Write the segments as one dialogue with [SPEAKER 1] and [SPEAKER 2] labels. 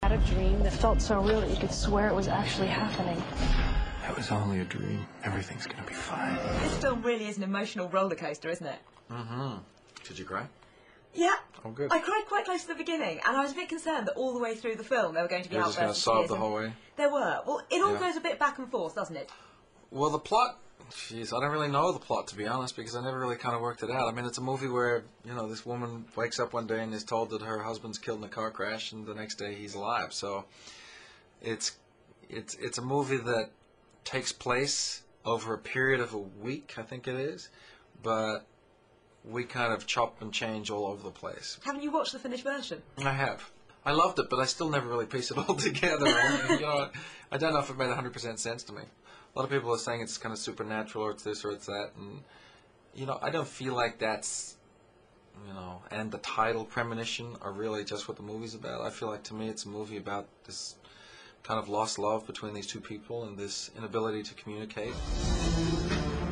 [SPEAKER 1] Had a dream that felt so real that you could swear it was actually happening.
[SPEAKER 2] It was only a dream. Everything's gonna be fine.
[SPEAKER 3] This film really is an emotional roller coaster, isn't it?
[SPEAKER 2] Mm-hmm. Did you cry?
[SPEAKER 3] Yeah.
[SPEAKER 2] Oh, good.
[SPEAKER 3] I cried quite close to the beginning, and I was a bit concerned that all the way through the film they were going to be
[SPEAKER 2] You're
[SPEAKER 3] out
[SPEAKER 2] just going to sob the whole way?
[SPEAKER 3] There were. Well, it all goes a bit back and forth, doesn't it?
[SPEAKER 2] Well, the plot, jeez, I don't really know the plot, to be honest, because I never really kind of worked it out. I mean, it's a movie where, you know, this woman wakes up one day and is told that her husband's killed in a car crash, and the next day he's alive. So it's a movie that takes place over a period of a week, I think it is, but we kind of chop and change all over the place.
[SPEAKER 3] Haven't you watched the finished version?
[SPEAKER 2] I have. I loved it, but I still never really pieced it all together. You know, I don't know if it made 100% sense to me. A lot of people are saying it's kind of supernatural, or it's this or it's that, and, you know, I don't feel like that's, you know, and the title, Premonition, are really just what the movie's about. I feel like, to me, it's a movie about this kind of lost love between these two people and this inability to communicate.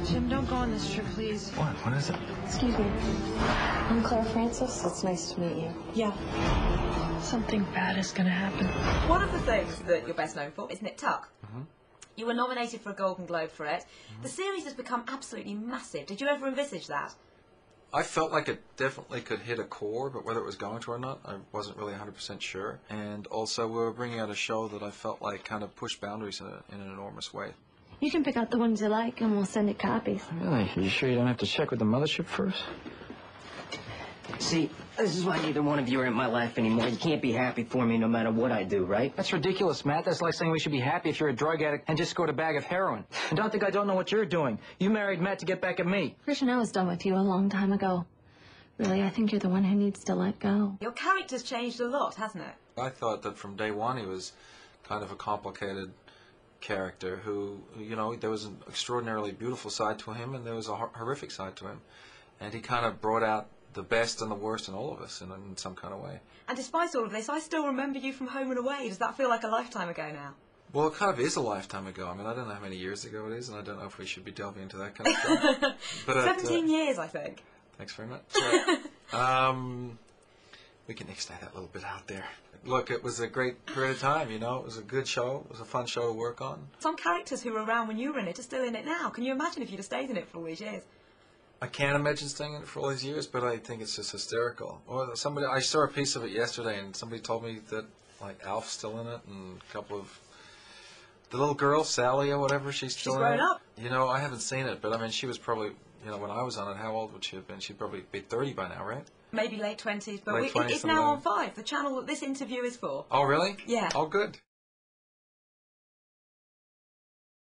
[SPEAKER 1] Jim, don't go on this trip, please.
[SPEAKER 2] What? What is it?
[SPEAKER 1] Excuse me. I'm Claire Francis. It's nice to meet you. Yeah. Something bad is going to happen.
[SPEAKER 3] One of the things that you're best known for is Nip Tuck.
[SPEAKER 2] Mm-hmm.
[SPEAKER 3] You were nominated for a Golden Globe for it.
[SPEAKER 2] Mm-hmm.
[SPEAKER 3] The series has become absolutely massive. Did you ever envisage that?
[SPEAKER 2] I felt like it definitely could hit a core, but whether it was going to or not, I wasn't really 100% sure. And also, we were bringing out a show that I felt like kind of pushed boundaries in an enormous way.
[SPEAKER 4] You can pick out the ones you like, and we'll send it copies.
[SPEAKER 5] Really? Are you sure you don't have to check with the mothership first?
[SPEAKER 6] See, this is why neither one of you are in my life anymore. You can't be happy for me no matter what I do, right?
[SPEAKER 5] That's ridiculous, Matt. That's like saying we should be happy if you're a drug addict and just scored a bag of heroin. And don't think I don't know what you're doing. You married Matt to get back at me.
[SPEAKER 4] Christian, I was done with you a long time ago. Really, I think you're the one who needs to let go.
[SPEAKER 3] Your character's changed a lot, hasn't it?
[SPEAKER 2] I thought that from day one he was kind of a complicated character who, you know, there was an extraordinarily beautiful side to him and there was a horrific side to him. And he kind of brought out the best and the worst in all of us in some kind of way.
[SPEAKER 3] And despite all of this, I still remember you from Home and Away. Does that feel like a lifetime ago now?
[SPEAKER 2] Well, it kind of is a lifetime ago. I mean, I don't know how many years ago it is, and I don't know if we should be delving into that kind of stuff. But
[SPEAKER 3] 17 years, I think.
[SPEAKER 2] Thanks very much. We can extend that a little bit out there. Look, it was a great period of time, you know. It was a good show. It was a fun show to work on.
[SPEAKER 3] Some characters who were around when you were in it are still in it now. Can you imagine if you'd have stayed in it for all these years?
[SPEAKER 2] I can't imagine staying in it for all these years, but I think it's just hysterical. Or I saw a piece of it yesterday, and somebody told me that, like, Alf's still in it, and a couple of the little girl, Sally or whatever, she's still in it.
[SPEAKER 3] She's grown up.
[SPEAKER 2] You know, I haven't seen it, but I mean, she was probably, you know, when I was on it, how old would she have been? She'd probably be 30 by now, right?
[SPEAKER 3] Maybe late 20s, but
[SPEAKER 2] Late 20s,
[SPEAKER 3] it's now on 5, the channel that this interview is for.
[SPEAKER 2] Oh, really?
[SPEAKER 3] Yeah.
[SPEAKER 2] Oh, good.